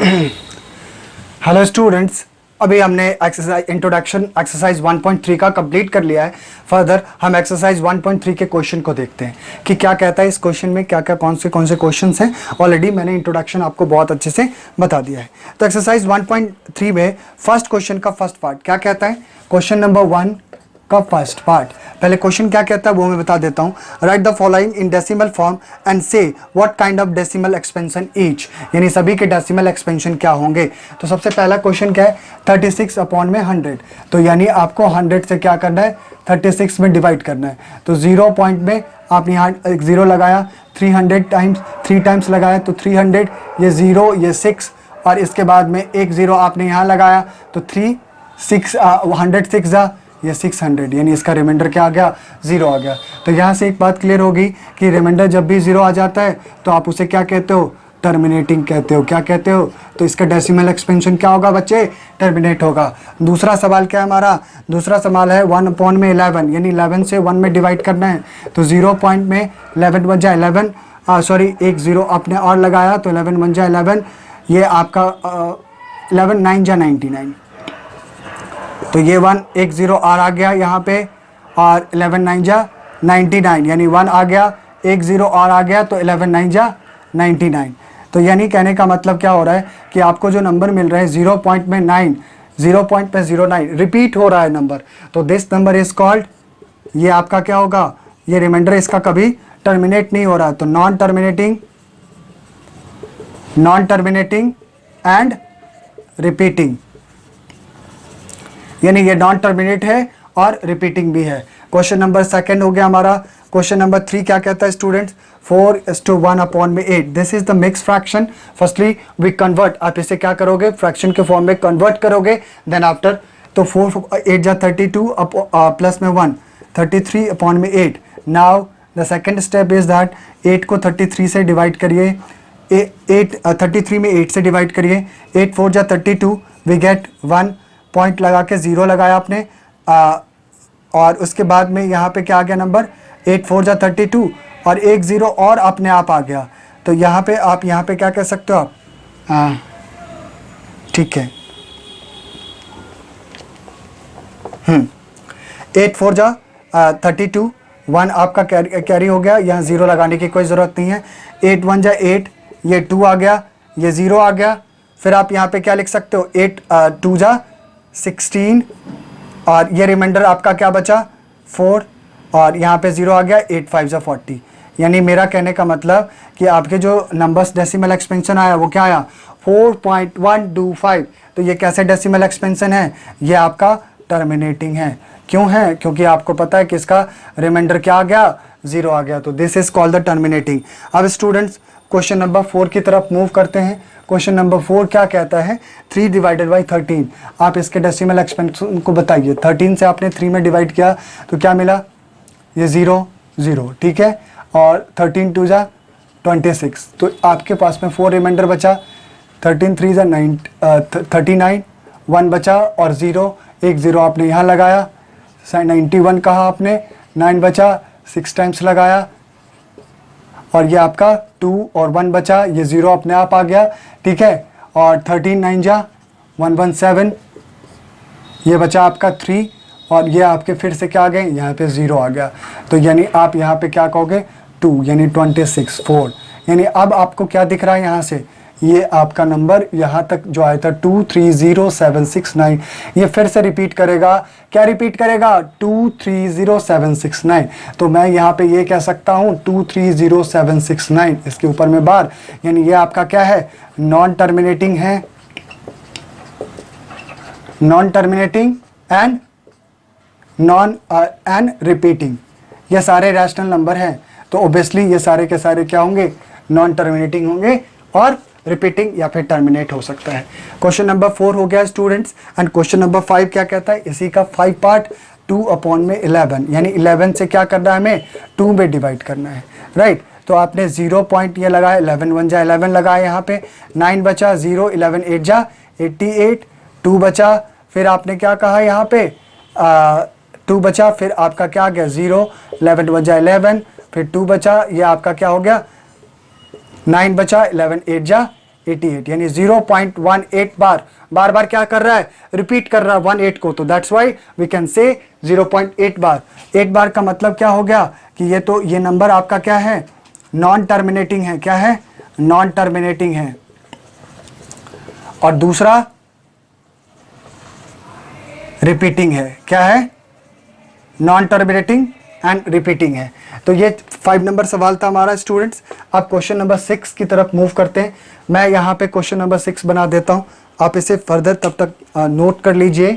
Hello students, अभी हमने exercise introduction exercise 1.3 का कंप्लीट कर लिया है। फर्दर हम एक्सरसाइज 1.3 के क्वेश्चन को देखते हैं कि क्या कहता है इस क्वेश्चन में, क्या क्या कौन से क्वेश्चंस हैं। ऑलरेडी मैंने इंट्रोडक्शन आपको बहुत अच्छे से बता दिया है। तो एक्सरसाइज 1.3 में फर्स्ट क्वेश्चन का फर्स्ट पार्ट क्या कहता है। क्वेश्चन नंबर 1 का फर्स्ट पार्ट, पहले क्वेश्चन क्या कहता है वो मैं बता देता हूँ। Right the following in decimal form and say what kind of decimal expansion each, यानी सभी के डेसिमल एक्सपेंशन क्या होंगे। तो सबसे पहला क्वेश्चन क्या है, 36 अपॉन में 100। तो यानी आपको 100 से क्या करना है, 36 में डिवाइड करना है। तो 0 पॉइंट में आपने यहाँ एक 0 लगाया, 300 टाइम्स 3 टाइम्स लगाया तो 300, ये 0 ये 6 और इसके बाद में एक 0 आपने यहाँ लगाया तो 3 6 100 6 ये 600, यानी इसका रिमाइंडर क्या आ गया, 0 आ गया। तो यहाँ से एक बात क्लियर होगी कि रिमाइंडर जब भी 0 आ जाता है तो आप उसे क्या कहते हो, टर्मिनेटिंग कहते हो। क्या कहते हो, तो इसका डेसिमल एक्सपेंशन क्या होगा बच्चे, टर्मिनेट होगा। दूसरा सवाल क्या है हमारा, दूसरा सवाल है 1 अपॉन में 11, यानी 11 से 1 में डिवाइड करना है। तो 0 पॉइंट में 11 बन जाए 11, सॉरी एक 0 आपने और लगाया तो 11 बन जाए 11, ये आपका 11 9 जा 99। तो ये 1 एक 0 और आ गया यहाँ पे और 11 9 जा 99, यानी 1 आ गया, एक 0 और आ गया तो 11 9 जा 99। तो यानी कहने का मतलब क्या हो रहा है कि आपको जो नंबर मिल रहा है 0 पॉइंट में 9, 0 पॉइंट में 09 रिपीट हो रहा है नंबर, तो दिस नंबर इज कॉल्ड, ये आपका क्या होगा, ये रिमाइंडर इसका कभी टर्मिनेट नहीं हो रहा। तो नॉन टर्मिनेटिंग एंड रिपीटिंग, यानी ये नॉन टर्मिनेट है और रिपीटिंग भी है। क्वेश्चन नंबर सेकंड हो गया हमारा। क्वेश्चन नंबर 3 क्या कहता है स्टूडेंट्स, 4:1 अपॉन में 8, this is the mix fraction. Firstly we convert, आप इसे क्या करोगे, फ्रैक्शन के फॉर्म में कन्वर्ट करोगे। देन आफ्टर, तो 4 8 जा 32 प्लस में 1 33 अपॉन में 8। Now the second step is that 8 को 33 से डिवाइड करिए, 33 में 8 से डिवाइड करिए, 8 4 जा 32, वी गेट 1 पॉइंट लगा के 0 लगाया आपने, और उसके बाद में यहाँ पे क्या आ गया नंबर, 8 4 जा 32 और एक 0 और अपने आप आ गया। तो यहाँ पे आप यहाँ पे क्या कह सकते हो आप, ठीक है, 8 4 जा 32, 1 आपका कैरी हो गया, यहाँ 0 लगाने की कोई ज़रूरत नहीं है। 8 1 जा 8, ये 2 आ गया, ये 0 आ गया। फिर आप यहाँ पे क्या लिख सकते हो, 8 2 जा 16 और ये रिमाइंडर आपका क्या बचा 4 और यहाँ पे 0 आ गया, 8 5 जा 40। यानी मेरा कहने का मतलब कि आपके जो नंबर्स डेसिमल एक्सपेंशन आया वो क्या आया, 4.125। तो ये कैसे डेसिमल एक्सपेंशन है, ये आपका टर्मिनेटिंग है। क्यों है, क्योंकि आपको पता है कि इसका रिमाइंडर क्या आ गया, 0 आ गया। तो this is called the terminating. अब स्टूडेंट्स क्वेश्चन नंबर 4 की तरफ मूव करते हैं। क्वेश्चन नंबर 4 क्या कहता है, 3 डिवाइडेड बाई 13। आप इसके डेसिमल एक्सपेंशन को बताइए। 13 से आपने 3 में डिवाइड किया तो क्या मिला, ये 0 0, ठीक है, और 13 2 जा 26। तो आपके पास में 4 रिमाइंडर बचा, 13 3 जा 39, 1 बचा और 0, एक 0 आपने यहाँ लगाया, 91 कहा आपने, 9 बचा, 6 टाइम्स लगाया और ये आपका 2 और 1 बचा, ये 0 अपने आप आ गया, ठीक है। और 13 9 जा 117, ये बचा आपका 3 और ये आपके फिर से क्या आ गए, यहाँ पे 0 आ गया। तो यानी आप यहाँ पे क्या कहोगे, 2, यानी 26 4। यानी अब आपको क्या दिख रहा है यहाँ से, ये आपका नंबर यहाँ तक जो आया था 230769, ये फिर से रिपीट करेगा। क्या रिपीट करेगा, 230769। तो मैं यहाँ पे ये कह सकता हूँ 230769 इसके ऊपर में बार, यानी ये आपका क्या है, नॉन टर्मिनेटिंग है, नॉन टर्मिनेटिंग एंड रिपीटिंग। ये सारे रैशनल नंबर हैं, तो ऑब्वियसली ये सारे के सारे क्या होंगे, नॉन टर्मिनेटिंग होंगे और रिपीटिंग या फिर टर्मिनेट हो सकता है। क्वेश्चन नंबर 4 हो गया स्टूडेंट्स। एंड क्वेश्चन नंबर 5 क्या कहता है, इसी का 5 पार्ट, 2 अपॉन में 11, यानी 11 से क्या करना है, हमें 2 में डिवाइड करना है, राइट। तो आपने 0 पॉइंट ये लगाया, 11 1 जा 11 लगाया, यहाँ पे 9 बचा, 0 11 8 जा 88, 2 बचा, फिर आपने क्या कहा यहाँ पे 2 बचा, फिर आपका क्या आ गया 0, 11 1 जा 11, फिर 2 बचा, ये आपका क्या हो गया 9 बचा, 11 8 जा 88 यानी 0.18 बार बार बार क्या कर रहा है, रिपीट कर रहा है 18 को, तो दैट्स वाई वी कैन से 0.8 बार। 8 बार का मतलब क्या हो गया कि ये नंबर आपका क्या है, नॉन टर्मिनेटिंग है। क्या है, नॉन टर्मिनेटिंग है। और दूसरा रिपीटिंग है। क्या है, नॉन टर्मिनेटिंग एंड रिपीटिंग है। तो ये 5 नंबर सवाल था हमारा स्टूडेंट्स। अब क्वेश्चन नंबर 6 की तरफ मूव करते हैं। मैं यहाँ पे क्वेश्चन नंबर 6 बना देता हूँ, आप इसे फर्दर तब तक नोट कर लीजिए।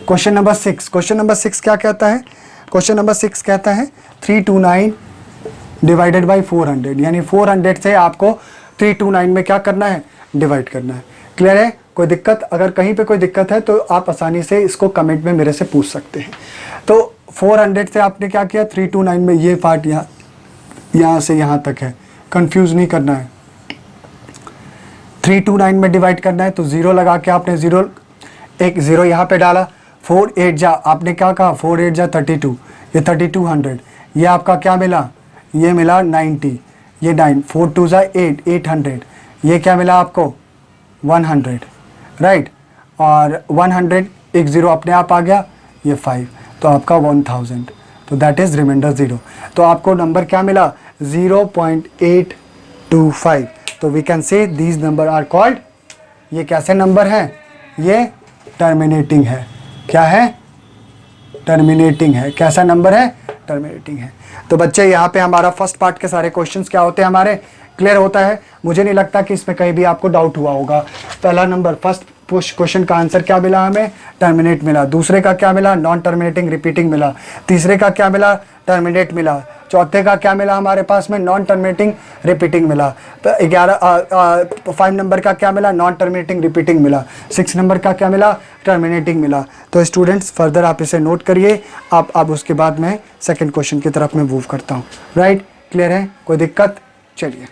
क्वेश्चन नंबर 6 क्या कहता है, क्वेश्चन नंबर 6 कहता है 329 डिवाइडेड बाई 400, यानी 400 से आपको 329 में क्या करना है, डिवाइड करना है। क्लियर है, कोई दिक्कत, अगर कहीं पे कोई दिक्कत है तो आप आसानी से इसको कमेंट में मेरे से पूछ सकते हैं। तो 400 से आपने क्या किया, 329 में ये पार्ट यहाँ से यहाँ तक है, कंफ्यूज नहीं करना है। 329 में डिवाइड करना है तो 0 लगा के आपने एक 0 यहाँ पे डाला। 4 8 जा, आपने क्या कहा, 4 8 जा 32, ये 3200, ये आपका क्या मिला, ये मिला 90, ये 9, 4 2 जा 8 800, ये क्या मिला आपको 100, राइट। और 100 एक 0 अपने आप आ गया, ये 5, तो आपका 1000, तो दैट इज रिमाइंडर 0। तो आपको नंबर क्या मिला, 0.825। तो we can say these numbers are called, ये कैसे नंबर हैं, ये टर्मिनेटिंग है। क्या है, टर्मिनेटिंग है। कैसा नंबर है, टर्मिनेटिंग है। तो बच्चे यहाँ पे हमारा फर्स्ट पार्ट के सारे क्वेश्चंस क्या होते हैं, हमारे क्लियर होता है। मुझे नहीं लगता कि इसमें कहीं भी आपको डाउट हुआ होगा। पहला नंबर फर्स्ट क्वेश्चन का आंसर क्या मिला हमें, टर्मिनेट मिला। दूसरे का क्या मिला, नॉन टर्मिनेटिंग रिपीटिंग मिला। तीसरे का क्या मिला, टर्मिनेट मिला। चौथे का क्या मिला हमारे पास में, नॉन टर्मिनेटिंग रिपीटिंग मिला। तो 5 नंबर का क्या मिला, नॉन टर्मिनेटिंग रिपीटिंग मिला। 6 नंबर का क्या मिला, टर्मिनेटिंग मिला। तो स्टूडेंट्स फर्दर आप इसे नोट करिए। अब उसके बाद मैं सेकंड क्वेश्चन की तरफ मैं मूव करता हूँ। राइट, क्लियर है, कोई दिक्कत, चलिए।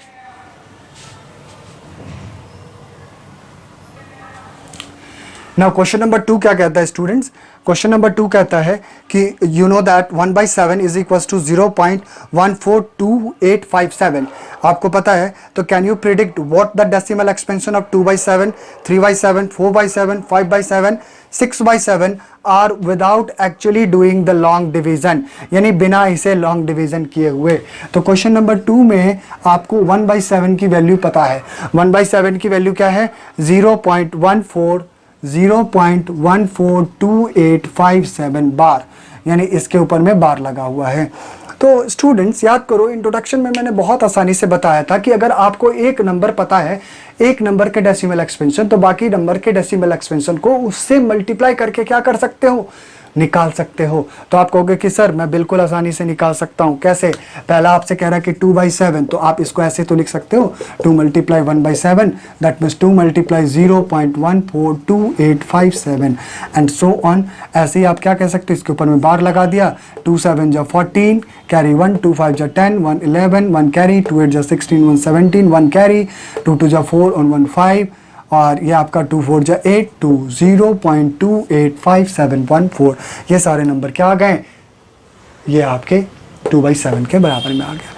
नाउ क्वेश्चन नंबर 2 क्या कहता है स्टूडेंट्स, क्वेश्चन नंबर 2 कहता है कि you know that 1/7 is equal to 0.142857। आपको पता है, तो can you predict what the decimal expansion of 2/7, 3/7, 4/7, 5/7, 6/7 are without actually doing the long division, यानी बिना इसे लॉन्ग डिवीजन किए हुए। तो क्वेश्चन नंबर 2 में आपको 1/7 की वैल्यू पता है। 1/7 की वैल्यू क्या है, 0.142857 बार, यानी इसके ऊपर में बार लगा हुआ है। तो स्टूडेंट्स याद करो, इंट्रोडक्शन में मैंने बहुत आसानी से बताया था कि अगर आपको एक नंबर पता है, एक नंबर के डेसिमल एक्सपेंशन, तो बाकी नंबर के डेसिमल एक्सपेंशन को उससे मल्टीप्लाई करके क्या कर सकते हो, निकाल सकते हो। तो आप कहोगे कि सर मैं बिल्कुल आसानी से निकाल सकता हूं, कैसे। पहला आपसे कह रहा है कि 2/7, तो आप इसको ऐसे तो लिख सकते हो, 2 × 1/7, that means 2 × 0.142857 and so on. ऐसे ही आप क्या कह सकते हो, इसके ऊपर में बार लगा दिया। 2 7 जा 14, कैरी 1, 2 5 जा 10, 1 11, 1 कैरी, 2 8 जा 16, 1 17, 1 कैरी, 2 2 जा 4 और 1 5, और ये आपका 2 4 जा 8, 2 0.285714। ये सारे नंबर क्या आ गए, ये आपके 2/7 के बराबर में आ गया।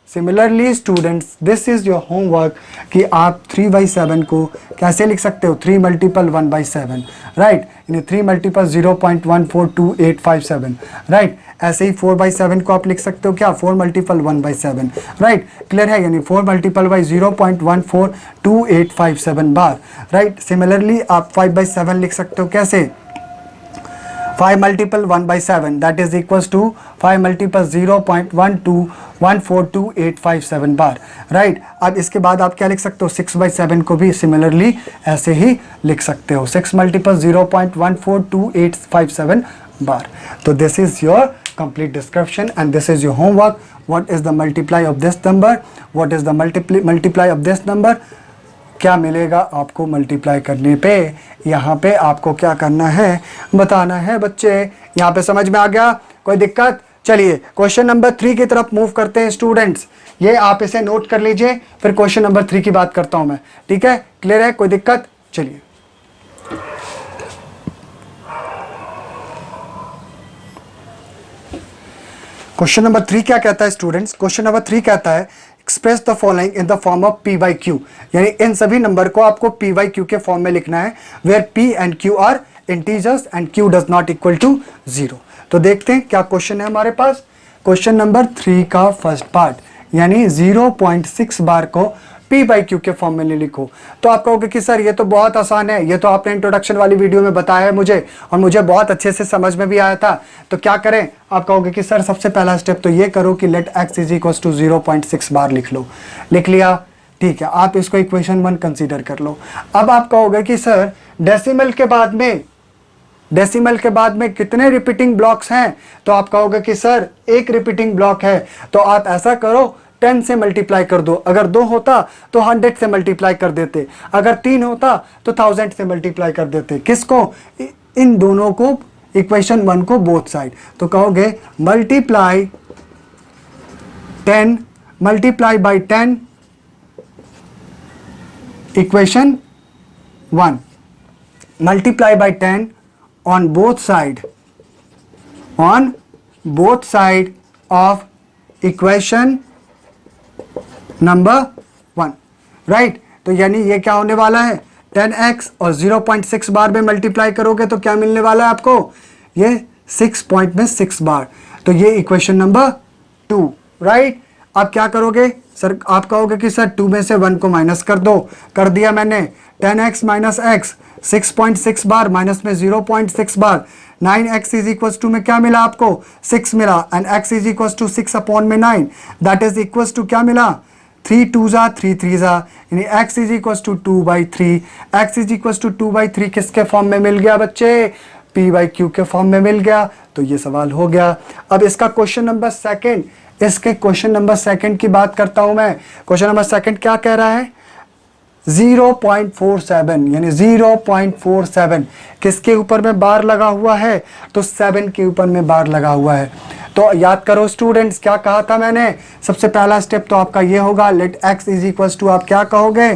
Similarly students, this is your homework कि आप 3/7 को कैसे लिख सकते हो, 3 × 1/7, राइट, यानी 3 × 0.142857, राइट। ऐसे ही 4/7 को आप लिख सकते हो क्या, 4 × 1/7, राइट, क्लियर है, यानी 4 × 0.142857 बार, राइट। सिमिलरली आप 5/7 लिख सकते हो कैसे, 5 × 1/7 that is equals to 5 × 0.12142857 bar, right. अब इसके बाद आप क्या लिख सकते हो, 6/7 को भी सिमिलरली ऐसे ही लिख सकते हो, 6 × 0.142857 बार। तो this is your complete description and this is your homework. What is the multiply of this number? What is the multiply of this number? क्या मिलेगा आपको मल्टीप्लाई करने पे, यहाँ पे आपको क्या करना है, बताना है बच्चे। यहाँ पे समझ में आ गया, कोई दिक्कत। चलिए क्वेश्चन नंबर 3 की तरफ मूव करते हैं स्टूडेंट्स। ये आप इसे नोट कर लीजिए, फिर क्वेश्चन नंबर 3 की बात करता हूँ मैं, ठीक है, क्लियर है, कोई दिक्कत। चलिए क्वेश्चन नंबर 3 क्या कहता है स्टूडेंट्स, क्वेश्चन नंबर 3 कहता है express the following in the form of p by q, यानी इन सभी नंबर को आपको पी बाई क्यू के फॉर्म में लिखना है, where p and q are integers and q does not equal to 0। तो देखते हैं क्या क्वेश्चन है हमारे पास। क्वेश्चन नंबर 3 का फर्स्ट पार्ट, यानी 0.6 बार को पी बाई क्यू के फॉर्म में लिखो। तो आप कहोगे कि सर ये तो बहुत आसान है, ये तो आपने इंट्रोडक्शन वाली वीडियो में बताया है मुझे, और मुझे बहुत अच्छे से समझ में भी आया था, तो क्या करें। आप कहोगे कि सर सबसे पहला स्टेप तो ये करो कि let x is equal to 0.6 bar लिख लो। लिख लिया, ठीक है, आप इसको इक्वेशन 1 कंसीडर कर लो। अब आप कहोगे कि सर डेसिमल के बाद में कितने रिपीटिंग ब्लॉक्स हैं, तो आप कहोगे कि सर एक रिपीटिंग ब्लॉक है। तो आप ऐसा करो, 10 से मल्टीप्लाई कर दो, अगर 2 होता तो 100 से मल्टीप्लाई कर देते, अगर 3 होता तो 1000 से मल्टीप्लाई कर देते। किसको? इन दोनों को, इक्वेशन 1 को, बोथ साइड। तो कहोगे multiply 10 multiply by 10 equation 1, multiply by 10 on both side of equation number 1, right. तो यानी ये क्या होने वाला है, 10x और 0.6 बार में मल्टीप्लाई करोगे तो क्या मिलने वाला है आपको, ये 6 बार। तो ये इक्वेशन नंबर 2, राइट। अब क्या करोगे सर, आप कहोगे कि सर 2 में से 1 को माइनस कर दो, कर दिया मैंने। 10x माइनस एक्स 6.6 बार, माइनस में 0.6 बार, 9x इज इक्वल टू में क्या मिला आपको, 6 मिला, and x is equal to 6 upon में 9, दैट इज इक्वल टू क्या मिला, 3 2 जा 3 3 जा, यानी x is equal to 2/3। x is equal to 2/3 किसके फॉर्म में मिल गया बच्चे, p बाई क्यू के फॉर्म में मिल गया। तो ये सवाल हो गया। अब इसका क्वेश्चन नंबर सेकंड, इसके क्वेश्चन नंबर सेकंड की बात करता हूं मैं। क्वेश्चन नंबर सेकंड क्या कह रहा है, 0.47, यानी 0.47 किसके ऊपर में बार लगा हुआ है, तो 7 के ऊपर में बार लगा हुआ है। तो याद करो स्टूडेंट्स, क्या कहा था मैंने, सबसे पहला स्टेप तो आपका ये होगा, let x is equal to, आप क्या कहोगे,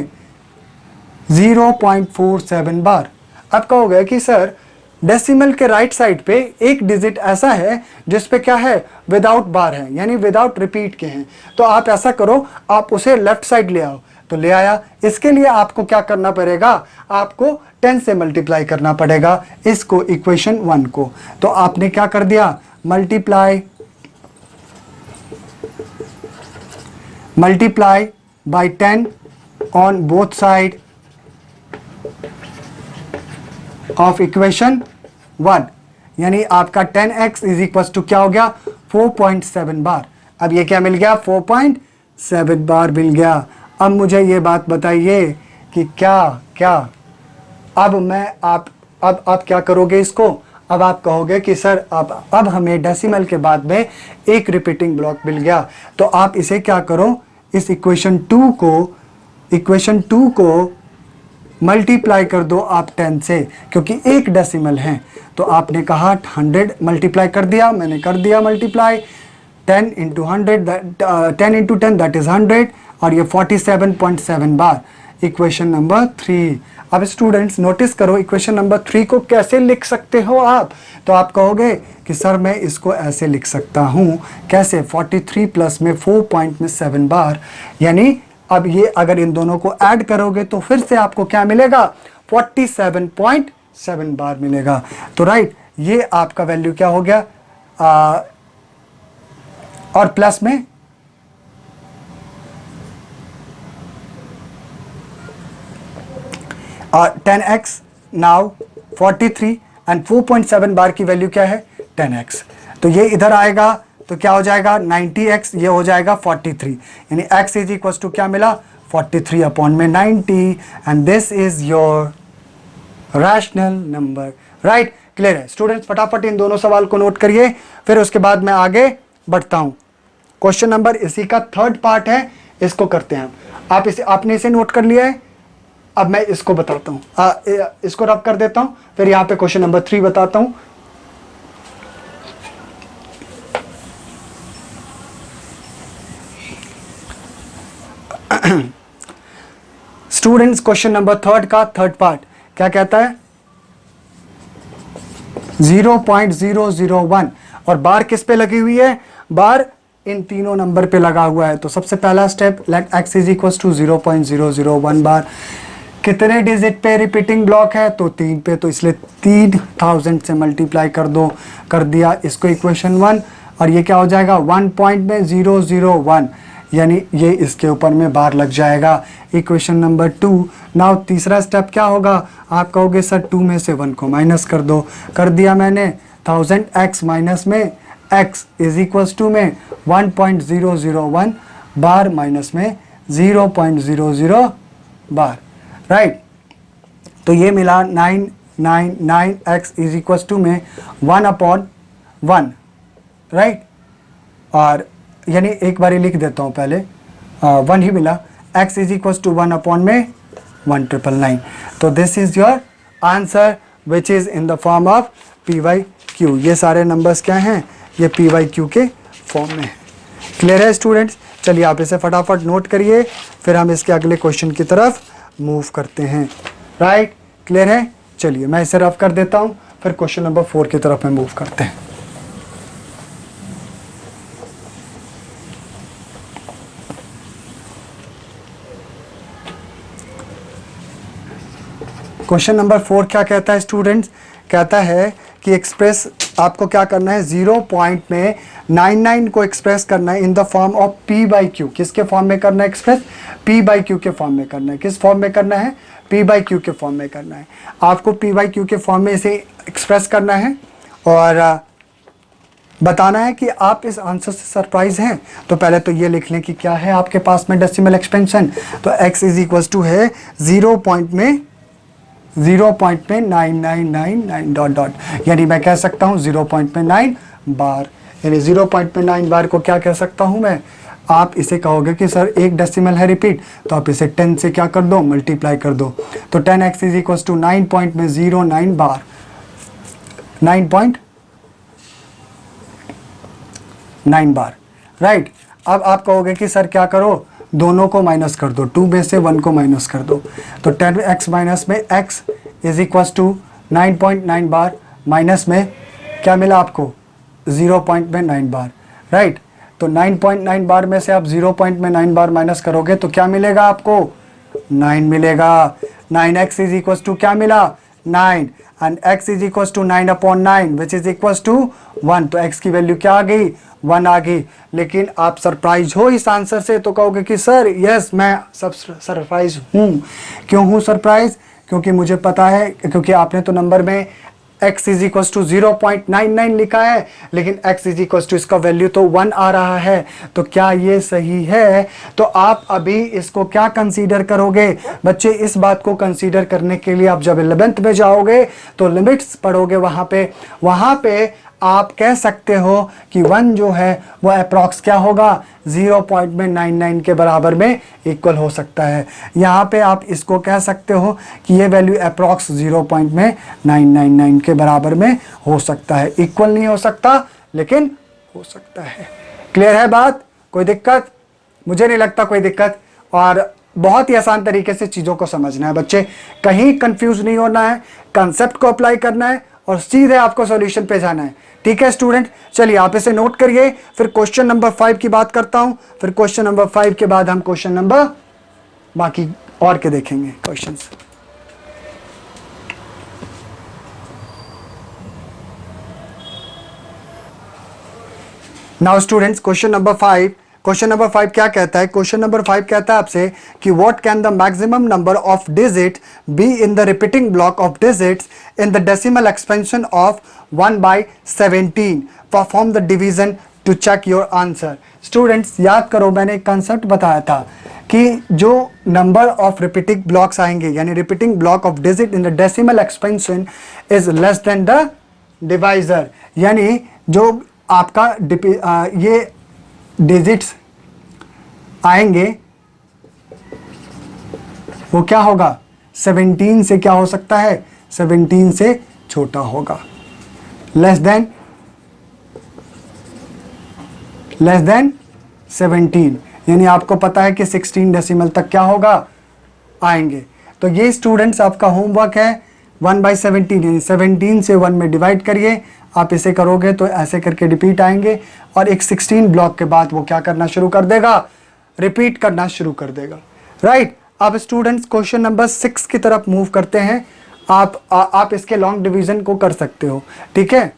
0.47 बार। अब कहोगे कि सर डेसिमल के राइट साइड पे एक डिजिट ऐसा है जिस पे क्या है, विदाउट बार है, यानी विदाउट रिपीट के हैं। तो आप ऐसा करो, आप उसे लेफ्ट साइड ले आओ। तो ले आया, इसके लिए आपको क्या करना पड़ेगा, आपको 10 से मल्टीप्लाई करना पड़ेगा इसको, इक्वेशन 1 को। तो आपने क्या कर दिया, multiply by 10 on both side of equation 1, यानी आपका 10x इज इक्वल टू क्या हो गया, 4.7 बार। अब ये क्या मिल गया, 4.7 बार मिल गया। अब मुझे ये बात बताइए कि क्या अब आप क्या करोगे इसको, अब आप कहोगे कि सर अब हमें डेसिमल के बाद में एक रिपीटिंग ब्लॉक मिल गया। तो आप इसे क्या करो, इस इक्वेशन 2 को मल्टीप्लाई कर दो आप 10 से, क्योंकि एक डेसिमल है। तो आपने कहा 100 मल्टीप्लाई कर दिया, मैंने कर दिया मल्टीप्लाई, 10 इंटू 10 दैट इज 100, और ये 47.7 बार, इक्वेशन नंबर 3। अब स्टूडेंट्स नोटिस करो, इक्वेशन नंबर 3 को कैसे लिख सकते हो आप, तो आप कहोगे कि सर मैं इसको ऐसे लिख सकता हूँ, कैसे, 43 प्लस में 4.7 बार, यानी अब ये अगर इन दोनों को ऐड करोगे तो फिर से आपको क्या मिलेगा, 47.7 बार मिलेगा। तो राइट, ये आपका वैल्यू क्या हो गया, और प्लस में 10x, नाउ 43 एंड 4.7 बार की वैल्यू क्या है, 10x। तो ये इधर आएगा तो क्या हो जाएगा, 90x, ये हो जाएगा 43, यानी x इज इक्वल टू क्या मिला, 43 अपॉन में 90, and this is your rational number, right. Clear है स्टूडेंट्स, फटाफट इन दोनों सवाल को नोट करिए, फिर उसके बाद मैं आगे बढ़ता हूं। क्वेश्चन नंबर इसी का थर्ड पार्ट है, इसको करते हैं। आपने इसे नोट कर लिया है, अब मैं इसको बताता हूं, इसको रब कर देता हूं, फिर यहां पे क्वेश्चन नंबर 3 बताता हूं। स्टूडेंट्स क्वेश्चन नंबर 3 का थर्ड पार्ट क्या कहता है, 0.001, और बार किस पे लगी हुई है, बार इन तीनों नंबर पे लगा हुआ है। तो सबसे पहला step, let x is equal to 0.001 bar. कितने डिजिट पे रिपीटिंग ब्लॉक है? तो 3 पे, तो इसलिए 3000 से मल्टीप्लाई कर दो, कर दिया इसको इक्वेशन 1। और ये क्या हो जाएगा? 1.001, यानी ये इसके ऊपर में बार लग जाएगा। Equation number 2। नाउ तीसरा स्टेप क्या होगा? आप कहोगे सर 2 में से 1 को माइनस कर दो, कर दिया मैंने। 1000x माइनस में x इज इक्वल्स टू में 1.001 बार माइनस में 0.00 बार, राइट। तो ये मिला 999x इज इक्वल्स टू में 1/1, राइट। और यानी एक बार लिख देता हूँ पहले, 1 ही मिला। x इज इक्वल्स टू 1/1 में 1999। तो this is your answer which is in the form of p/q। ये सारे नंबर्स क्या हैं? ये p/q के फॉर्म में है। क्लियर है स्टूडेंट्स? चलिए आप इसे फटाफट नोट करिए, फिर हम इसके अगले क्वेश्चन की तरफ मूव करते हैं, राइट। क्लियर है? चलिए मैं इसे रफ कर देता हूँ, फिर क्वेश्चन नंबर 4 की तरफ में मूव करते हैं। क्वेश्चन नंबर 4 क्या कहता है स्टूडेंट्स? कहता है कि एक्सप्रेस, आपको क्या करना है? 0.99 को एक्सप्रेस करना है in the form of p/q। किसके फॉर्म में करना है एक्सप्रेस? p/q के फॉर्म में करना है। किस फॉर्म में करना है? p/q के फॉर्म में करना है। आपको p/q के फॉर्म में इसे एक्सप्रेस करना है और बताना है कि आप इस आंसर से सरप्राइज हैं। तो पहले तो ये लिख लें कि क्या है आपके पास में डेसिमल एक्सपेंशन। तो x इज इक्वल टू है 0.999 डॉट डॉट, यानी मैं कह सकता हूँ 0.9 बार। यानी 0.9 बार को क्या कह सकता हूँ मैं? आप इसे कहोगे कि सर एक डेसिमल है रिपीट, तो आप इसे 10 से क्या कर दो? मल्टीप्लाई कर दो। तो 10x is equal to 9.09 bar, 9.9 bar, right. अब आप कहोगे कि सर क्या करो? दोनों को माइनस कर दो, 2 में से 1 को माइनस कर दो। तो 10x माइनस में x is equal to 9.9 bar, minus में क्या मिला आपको? 0.9 बार, राइट। तो 9.9 बार में से आप 0.9 बार माइनस करोगे तो क्या मिलेगा आपको? 9 मिलेगा। 9x इज इक्वल टू क्या मिला? 9, and x is equal to 9/9 which is equal to 1। तो x की वैल्यू क्या आ गई? 1 आ गई। लेकिन आप सरप्राइज हो इस आंसर से, तो कहोगे कि सर यस मैं सब सरप्राइज हूँ। क्यों हूँ सरप्राइज? क्योंकि मुझे पता है, क्योंकि आपने तो नंबर में x इज इक्वल टू 0.99 लिखा है, लेकिन x इज इक्वल टू इसका वैल्यू तो 1 आ रहा है। तो क्या ये सही है? तो आप अभी इसको क्या कंसीडर करोगे बच्चे? इस बात को कंसीडर करने के लिए आप जब 11th में जाओगे तो लिमिट्स पढ़ोगे, वहाँ पे आप कह सकते हो कि 1 जो है वो अप्रॉक्स क्या होगा? 0.99 के बराबर में इक्वल हो सकता है। यहाँ पे आप इसको कह सकते हो कि ये वैल्यू अप्रॉक्स 0.999 के बराबर में हो सकता है। इक्वल नहीं हो सकता, लेकिन हो सकता है। क्लियर है बात? कोई दिक्कत? मुझे नहीं लगता कोई दिक्कत। और बहुत ही आसान तरीके से चीज़ों को समझना है बच्चे, कहीं कंफ्यूज नहीं होना है, कंसेप्ट को अप्लाई करना है और सीधे आपको सॉल्यूशन पे जाना है। ठीक है स्टूडेंट? चलिए आप इसे नोट करिए, फिर क्वेश्चन नंबर 5 की बात करता हूं, फिर क्वेश्चन नंबर 5 के बाद हम क्वेश्चन नंबर बाकी और के देखेंगे questions. Now students, question number 5 क्या कहता है? क्वेश्चन नंबर 5 कहता है आपसे कि what can the maximum number of digit be in the repeating block of digits in the decimal expansion of 1/17। Perform the division to check your answer. Students याद करो, मैंने एक कंसेप्ट बताया था कि जो नंबर ऑफ रिपीटिंग ब्लॉक्स आएंगे, यानी repeating block of digit in the decimal expansion is less than the divisor, यानी जो आपका ये डिजिट्स आएंगे वो क्या होगा? 17 से क्या हो सकता है? 17 से छोटा होगा। लेस देन 17, यानी आपको पता है कि 16 डेसिमल तक क्या होगा? आएंगे। तो ये स्टूडेंट्स आपका होमवर्क है 1/17, यानी 17 से 1 में डिवाइड करिए, आप इसे करोगे तो ऐसे करके रिपीट आएंगे और एक 16 ब्लॉक के बाद वो क्या करना शुरू कर देगा, रिपीट करना शुरू कर देगा, राइट। अब स्टूडेंट्स क्वेश्चन नंबर 6 की तरफ मूव करते हैं। आप इसके लॉन्ग डिवीजन को कर सकते हो, ठीक है।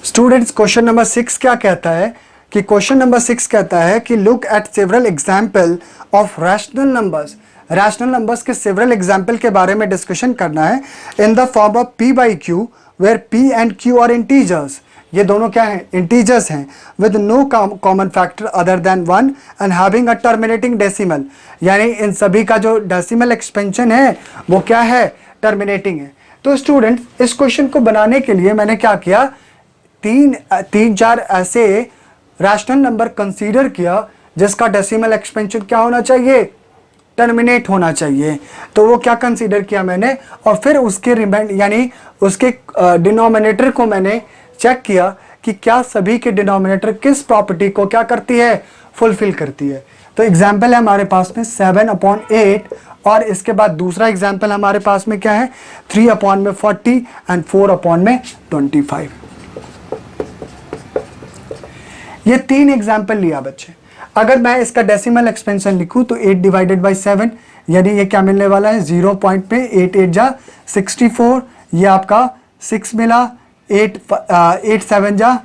स्टूडेंट्स क्वेश्चन नंबर 6 क्या कहता है कि क्वेश्चन नंबर 6 कहता है कि look at several example of rational numbers. Rational numbers के सेवरल एग्जाम्पल के बारे में डिस्कशन करना है in the form of p by Q where p and q are integers. ये दोनों क्या हैं, इंटीजर्स हैं, with no common factor other than 1 and having a terminating decimal. यानी इन सभी का जो डेसिमल एक्सपेंशन है वो क्या है, टर्मिनेटिंग है। तो स्टूडेंट इस क्वेश्चन को बनाने के लिए मैंने क्या किया, तीन चार ऐसे रैशनल नंबर कंसीडर किया जिसका डेसिमल एक्सपेंशन क्या होना चाहिए, टर्मिनेट होना चाहिए। तो वो क्या कंसीडर किया मैंने, और फिर उसके यानी उसके डिनोमिनेटर को मैंने चेक किया कि क्या सभी के डिनोमिनेटर किस प्रॉपर्टी को क्या करती है, फुलफिल करती है। तो एग्जाम्पल है हमारे पास में 7/8 और इसके बाद दूसरा एग्जाम्पल हमारे पास में क्या है, 3/40 एंड 4/25। ये 3 एग्जाम्पल लिया बच्चे। अगर मैं इसका डेसिमल एक्सपेंशन लिखूं तो 8 डिवाइडेड बाई 7, यानी ये क्या मिलने वाला है, 0 पॉइंट पे 8 8 जा 64, ये आपका 6 मिला, 8 7 जा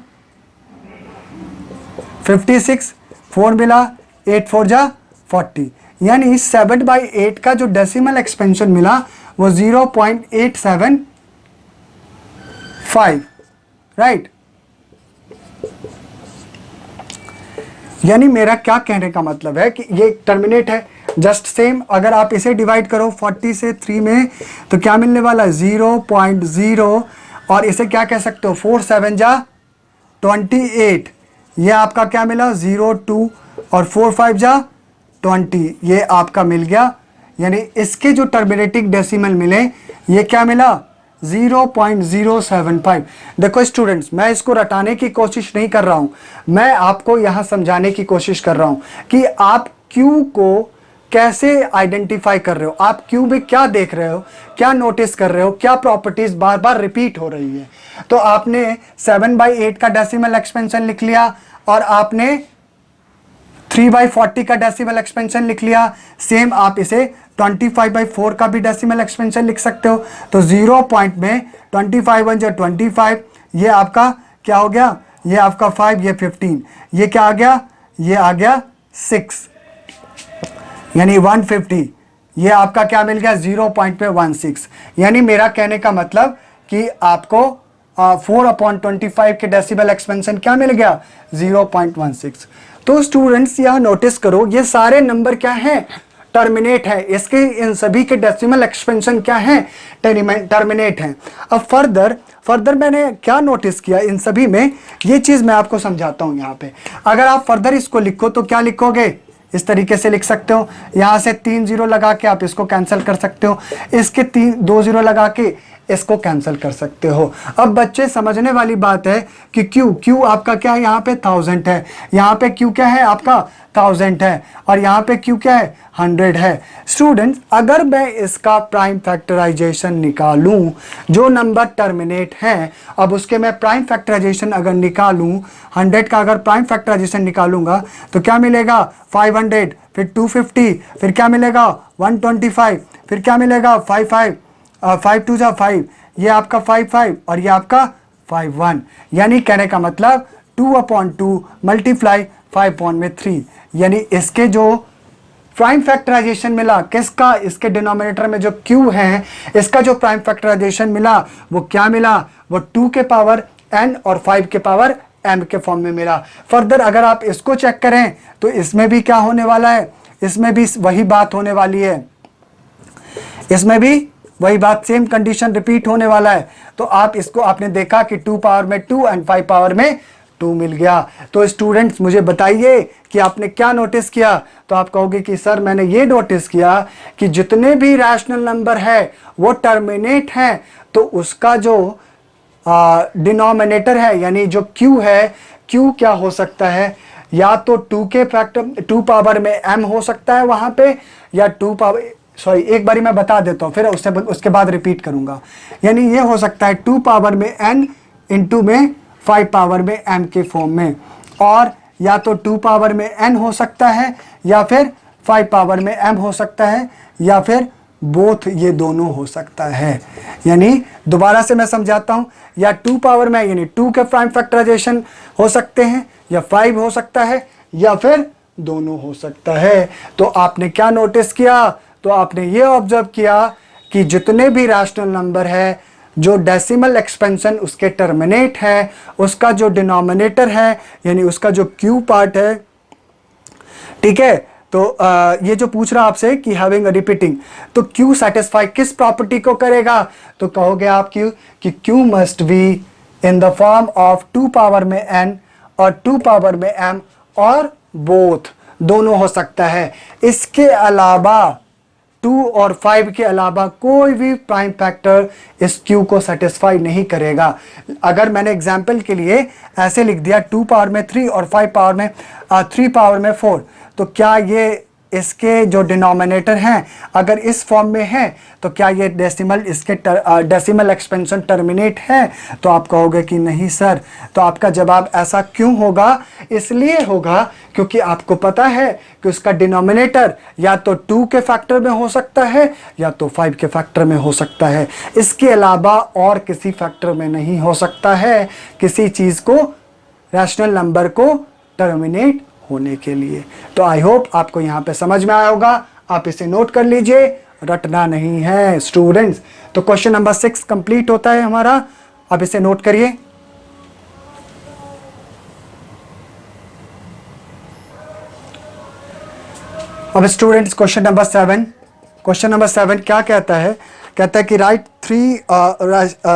56, 4 मिला, 8 4 जा 40, यानी 7/8 का जो डेसिमल एक्सपेंशन मिला वो 0.875, राइट। यानी मेरा क्या कहने का मतलब है कि ये टर्मिनेट है। जस्ट सेम अगर आप इसे डिवाइड करो 40 से 3 में तो क्या मिलने वाला है, 0.0, और इसे क्या कह सकते हो, 4 7 जा 28, ये आपका क्या मिला 0 2, और 4 5 जा 20, ये आपका मिल गया। यानी इसके जो टर्मिनेटिंग डेसिमल मिले ये क्या मिला, 0.075। देखो स्टूडेंट्स, मैं इसको रटाने की कोशिश नहीं कर रहा हूं, मैं आपको यहां समझाने की कोशिश कर रहा हूं कि आप Q को कैसे आइडेंटिफाई कर रहे हो, आप Q में क्या देख रहे हो, क्या नोटिस कर रहे हो, क्या प्रॉपर्टीज बार बार रिपीट हो रही है। तो आपने 7/8 का डेसिमल एक्सपेंशन लिख लिया और आपने 3/40 का डेसिमल एक्सपेंशन लिख लिया। सेम आप इसे 25/4 का भी डेसिमल एक्सपेंशन लिख सकते हो। तो 0 पॉइंट में 25 1 जा 25, ये आपका क्या हो गया, ये आपका 5, ये 15, ये क्या आ गया, ये आ गया 6, यानी 150, ये आपका क्या मिल गया 0.16। यानी मेरा कहने का मतलब कि आपको 4/25 के डेसिबल एक्सपेंशन क्या मिल गया, 0.16। तो स्टूडेंट्स यहां नोटिस करो, ये सारे नंबर क्या हैं, टर्मिनेट है। इसके इन सभी के डेसिमल एक्सपेंशन क्या है, टर्मिनेट है। अब फर्दर मैंने क्या नोटिस किया इन सभी में, ये चीज मैं आपको समझाता हूं। यहाँ पे अगर आप फर्दर इसको लिखो तो क्या लिखोगे, इस तरीके से लिख सकते हो। यहां से 3 0 लगा के आप इसको कैंसिल कर सकते हो, इसके 2 0 लगा के इसको कैंसिल कर सकते हो। अब बच्चे समझने वाली बात है कि Q आपका क्या है, यहाँ पे 1000 है, यहाँ पे Q क्या है आपका 1000 है, और यहाँ पे Q क्या है 100 है। स्टूडेंट्स अगर मैं इसका प्राइम फैक्टराइजेशन निकालूं, जो नंबर टर्मिनेट है, अब उसके मैं प्राइम फैक्टराइजेशन अगर निकालूं, 100 का अगर प्राइम फैक्टराइजेशन निकालूंगा तो क्या मिलेगा 500, फिर 250, फिर क्या मिलेगा 125, फिर क्या मिलेगा 5 2 जा 5, ये आपका 5 और ये आपका 5 1। यानी कहने का मतलब 2/2 मल्टीप्लाई 5/3, यानी इसके जो प्राइम फैक्टराइजेशन मिला किसका, इसके डिनोमिनेटर में जो Q है, इसका जो प्राइम फैक्टराइजेशन मिला वो क्या मिला, वो 2 के पावर n और 5 के पावर m के फॉर्म में मिला। फर्दर अगर आप इसको चेक करें तो इसमें भी क्या होने वाला है, इसमें भी वही बात होने वाली है, इसमें भी वही बात, सेम कंडीशन रिपीट होने वाला है। तो आप इसको आपने देखा कि 2 पावर में 2 एंड 5 पावर में 2 मिल गया। तो स्टूडेंट्स मुझे बताइए कि आपने क्या नोटिस किया। तो आप कहोगे कि सर मैंने ये नोटिस किया कि जितने भी रैशनल नंबर है वो टर्मिनेट है, तो उसका जो डिनोमिनेटर है यानी जो Q है, Q क्या हो सकता है, या तो 2 के फैक्टर 2 पावर में m हो सकता है वहां पे, या 2 पावर सॉरी एक बारी मैं बता देता हूँ, फिर उसके बाद रिपीट करूंगा। यानी ये हो सकता है 2 पावर में n इंटू में 5 पावर में m के फॉर्म में, और या तो 2 पावर में n हो सकता है या फिर 5 पावर में m हो सकता है, या फिर बोथ, ये दोनों हो सकता है। यानी दोबारा से मैं समझाता हूं, या 2 पावर में यानी 2 के प्राइम फैक्टराइजेशन हो सकते हैं, या 5 हो सकता है, या फिर दोनों हो सकता है। तो आपने क्या नोटिस किया, तो आपने ये ऑब्जर्व किया कि जितने भी रैशनल नंबर है जो डेसिमल एक्सपेंशन उसके टर्मिनेट है, उसका जो डिनोमिनेटर है यानी उसका जो क्यू पार्ट है, ठीक है, तो ये जो पूछ रहा आपसे कि हैविंग अ रिपीटिंग, तो क्यू सेटिस्फाई किस प्रॉपर्टी को करेगा, तो कहोगे आप क्यू कि Q must be in the form of 2 power में n और 2 पावर में m, और बोथ दोनों हो सकता है। इसके अलावा 2 और 5 के अलावा कोई भी प्राइम फैक्टर इस क्यू को सेटिस्फाई नहीं करेगा। अगर मैंने एग्जांपल के लिए ऐसे लिख दिया 2 पावर में 3 और 5 पावर में 3 पावर में 4, तो क्या ये इसके जो डिनोमिनेटर हैं अगर इस फॉर्म में है तो क्या ये डेसिमल इसके डेसिमल एक्सपेंशन टर्मिनेट है, तो आप कहोगे कि नहीं सर। तो आपका जवाब ऐसा क्यों होगा, इसलिए होगा क्योंकि आपको पता है कि उसका डिनोमिनेटर या तो 2 के फैक्टर में हो सकता है या तो 5 के फैक्टर में हो सकता है, इसके अलावा और किसी फैक्टर में नहीं हो सकता है किसी चीज़ को, रैशनल नंबर को टर्मिनेट होने के लिए। तो आई होप आपको यहाँ पे समझ में आया होगा, आप इसे नोट कर लीजिए, रटना नहीं है स्टूडेंट्स। तो क्वेश्चन नंबर 6 कंप्लीट होता है हमारा, अब इसे नोट करिए। अब स्टूडेंट्स क्वेश्चन नंबर 7 क्या कहता है, कहता है कि right 3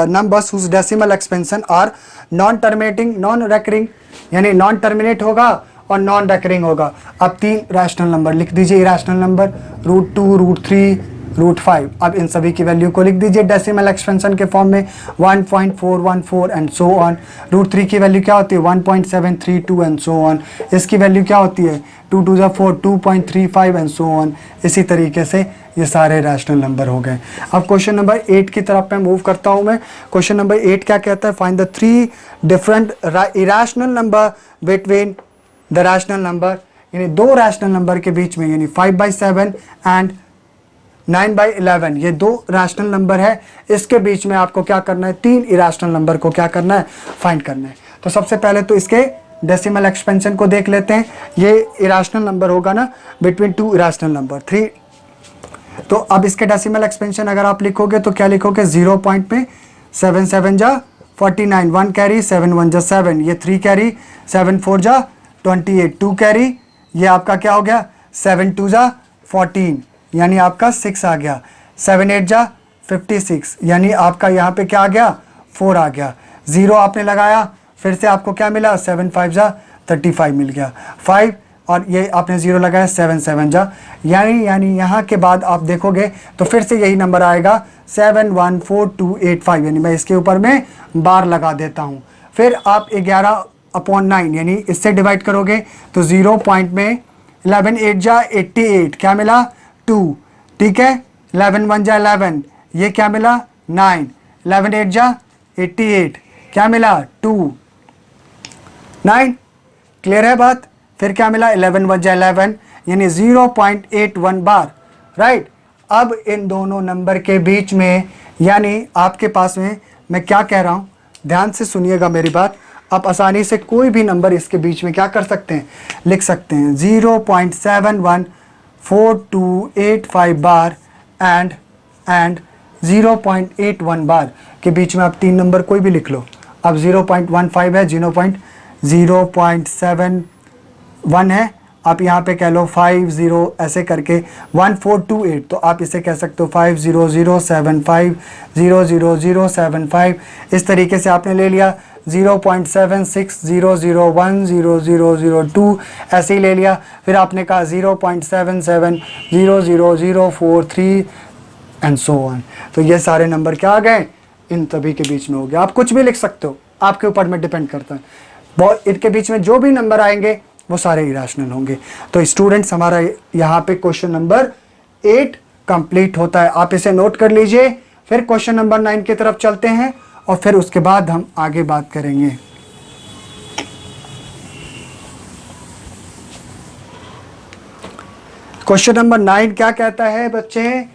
numbers whose decimal expansion are non terminating non recurring, यानी नॉन टर्मिनेट होगा और नॉन रेकरिंग होगा। अब 3 रैशनल नंबर लिख दीजिए, इरेशनल नंबर √2, √3, √5। अब इन सभी की वैल्यू को लिख दीजिए डेसिमल एक्सपेंशन के फॉर्म में 1.414 एंड सो ऑन। √3 की वैल्यू क्या होती है 1.732 एंड सो ऑन। इसकी वैल्यू क्या होती है 2 2 4 2.35 एंड सो ऑन। इसी तरीके से ये सारे रैशनल नंबर हो गए। अब क्वेश्चन नंबर 8 की तरफ मैं मूव करता हूँ मैं। क्वेश्चन नंबर 8 क्या कहता है, find the 3 different irrational number between the rational number, यानी 2 रैशनल नंबर के बीच में, यानी 5/7 एंड 9/11, ये 2 रैशनल नंबर है, इसके बीच में आपको क्या करना है 3 इरेशनल नंबर को क्या करना है फाइंड करना है। तो सबसे पहले तो इसके डेसिमल एक्सपेंशन को देख लेते हैं। ये इरेशनल नंबर होगा ना बिटवीन 2 इरेशनल नंबर 3, तो अब इसके डेसिमल एक्सपेंशन अगर आप लिखोगे तो क्या लिखोगे 0 पॉइंट में 7 7 जा 49, 1 कैरी 7 1 जा 7, ये 3 कैरी 7 4 जा 28, 2 कैरी, ये आपका क्या हो गया 7 2 जा 14, यानी आपका 6 आ गया, 7 8 जा 56, यानी आपका यहाँ पे क्या आ गया 4 आ गया। 0 आपने लगाया, फिर से आपको क्या मिला 7 5 जा 35 मिल गया 5, और ये आपने 0 लगाया 7 7 जा, यानी यहाँ के बाद आप देखोगे तो फिर से यही नंबर आएगा 7 1 4 2 8 5, यानी मैं इसके ऊपर में बार लगा देता हूँ। फिर आप 11/9 यानी इससे डिवाइड करोगे तो 0 पॉइंट में 11 8 जा 88, क्या मिला 2, ठीक है, 11 1 जा 11, ये क्या मिला 9, 11 8 जा 88, क्या मिला 2 9, क्लियर है बात। फिर क्या मिला 11 1 जा 11, यानी 0.81 बार, राइट। अब इन दोनों नंबर के बीच में, यानी आपके पास में, मैं क्या कह रहा हूँ ध्यान से सुनिएगा मेरी बात, आप आसानी से कोई भी नंबर इसके बीच में क्या कर सकते हैं लिख सकते हैं 0.714285 बार एंड 0.81 बार के बीच में आप 3 नंबर कोई भी लिख लो। अब 0.15 है, 0.7 है, आप यहाँ पे कह लो 50 ऐसे करके 1428, तो आप इसे कह सकते हो 50075 00075, इस तरीके से आपने ले लिया 0.7600100002 ऐसे ही ले लिया। फिर आपने कहा 0.77000043 एंड सो ऑन। तो ये सारे नंबर क्या आ गए इन सभी के बीच में हो गया। आप कुछ भी लिख सकते हो, आपके ऊपर में डिपेंड करता है। इनके बीच में जो भी नंबर आएंगे वो सारे इरेशनल होंगे। तो स्टूडेंट्स हमारा यहाँ पे क्वेश्चन नंबर 8 कंप्लीट होता है। आप इसे नोट कर लीजिए। फिर क्वेश्चन नंबर 9 की तरफ चलते हैं और फिर उसके बाद हम आगे बात करेंगे। क्वेश्चन नंबर 9 क्या कहता है बच्चे?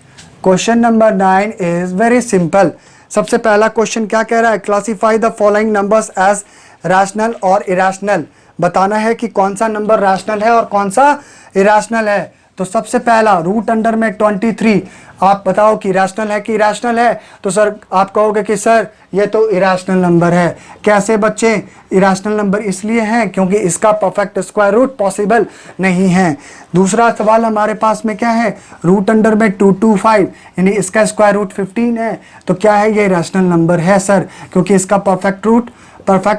Question number 9 is very simple. सबसे पहला क्वेश्चन क्या कह रहा है? Classify the following numbers as rational और इरेशनल। बताना है कि कौन सा नंबर रैशनल है और कौन सा इरेशनल है। तो सबसे पहला रूट अंडर में 23, आप बताओ कि रैशनल है कि इरेशनल है। तो सर आप कहोगे कि सर ये तो इरेशनल नंबर है। कैसे बच्चे? इरेशनल नंबर इसलिए है क्योंकि इसका परफेक्ट स्क्वायर रूट पॉसिबल नहीं है। दूसरा सवाल हमारे पास में क्या है? रूट अंडर में 225 यानी इसका स्क्वायर रूट 15 है। तो क्या है? ये इरेशनल नंबर है सर, क्योंकि इसका परफेक्ट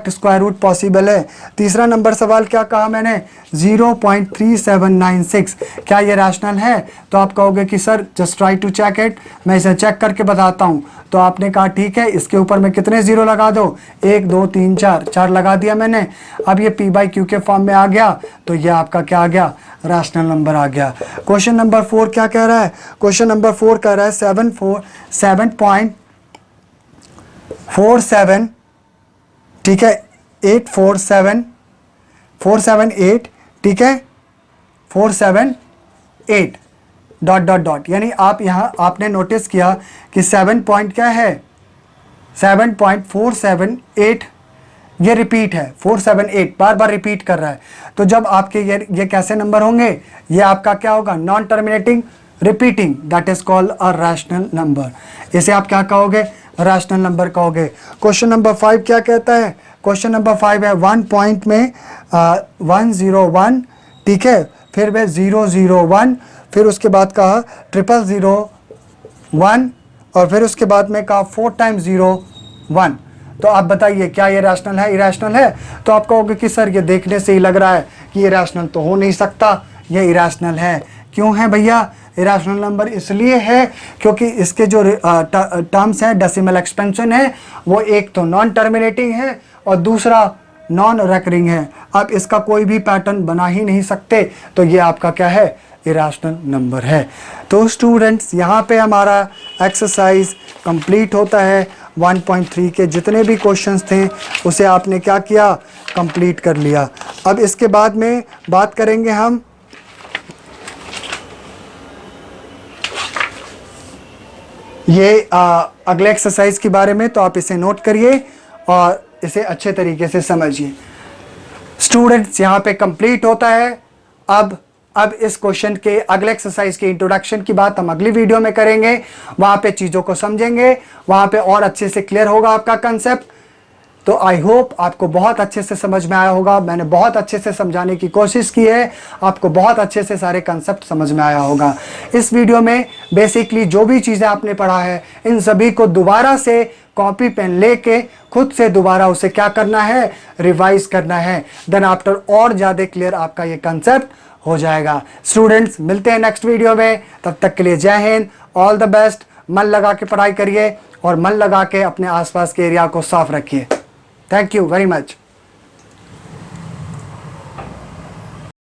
स्क्वायर रूट पॉसिबल है। तीसरा नंबर सवाल क्या कहा मैंने? 0.3796, क्या ये रैशनल है? तो आप कहोगे कि sir just try to check it, मैं इसे चेक करके बताता हूँ। तो आपने कहा ठीक है, इसके ऊपर में कितने जीरो लगा दो? 1 2 3 4 लगा दिया मैंने। अब ये p/q के फॉर्म में आ गया, तो ये आपका क्या आ गया? रैशनल नंबर आ गया। क्वेश्चन नंबर 4 क्या कह रहा है? क्वेश्चन नंबर 4 कह रहा है 7.47, ठीक है, 478, ठीक है, 478 डॉट डॉट डॉट, यानी आप यहाँ आपने नोटिस किया कि 7 पॉइंट क्या है? 7.478, ये रिपीट है। 478 बार बार रिपीट कर रहा है। तो जब आपके ये कैसे नंबर होंगे? ये आपका क्या होगा? Non terminating repeating, that is called a rational number. इसे आप क्या कहोगे? रैशनल नंबर कहोगे। क्वेश्चन नंबर 5 क्या कहता है? क्वेश्चन नंबर 5 है 1 पॉइंट में 101, ठीक है, फिर वे 001, फिर उसके बाद कहा 0001 और फिर उसके बाद में कहा 4 टाइम्स 01। तो आप बताइए क्या ये रैशनल है इरेशनल है? तो आप कहोगे कि सर ये देखने से ही लग रहा है कि ये रैशनल तो हो नहीं सकता, ये इरेशनल है। क्यों है भैया इरेशनल नंबर? इसलिए है क्योंकि इसके जो टर्म्स हैं, डेसिमल एक्सपेंशन है, वो एक तो नॉन टर्मिनेटिंग है और दूसरा नॉन रेकरिंग है। आप इसका कोई भी पैटर्न बना ही नहीं सकते, तो ये आपका क्या है? इरेशनल नंबर है। तो स्टूडेंट्स यहाँ पे हमारा एक्सरसाइज कंप्लीट होता है। 1.3 के जितने भी क्वेश्चंस थे उसे आपने क्या किया? कंप्लीट कर लिया। अब इसके बाद में बात करेंगे हम ये अगले एक्सरसाइज के बारे में। तो आप इसे नोट करिए और इसे अच्छे तरीके से समझिए। स्टूडेंट्स यहाँ पे कंप्लीट होता है। अब इस क्वेश्चन के अगले एक्सरसाइज के इंट्रोडक्शन की बात हम अगली वीडियो में करेंगे। वहां पे चीज़ों को समझेंगे, वहां पे और अच्छे से क्लियर होगा आपका कंसेप्ट। तो आई होप आपको बहुत अच्छे से समझ में आया होगा। मैंने बहुत अच्छे से समझाने की कोशिश की है, आपको बहुत अच्छे से सारे कंसेप्ट समझ में आया होगा। इस वीडियो में बेसिकली जो भी चीज़ें आपने पढ़ा है, इन सभी को दोबारा से कॉपी पेन लेके खुद से दोबारा उसे क्या करना है? रिवाइज करना है। देन आफ्टर और ज़्यादा क्लियर आपका ये कंसेप्ट हो जाएगा। स्टूडेंट्स मिलते हैं नेक्स्ट वीडियो में, तब तक के लिए जय हिंद, ऑल द बेस्ट। मन लगा के पढ़ाई करिए और मन लगा के अपने आसपास के एरिया को साफ रखिए। Thank you very much.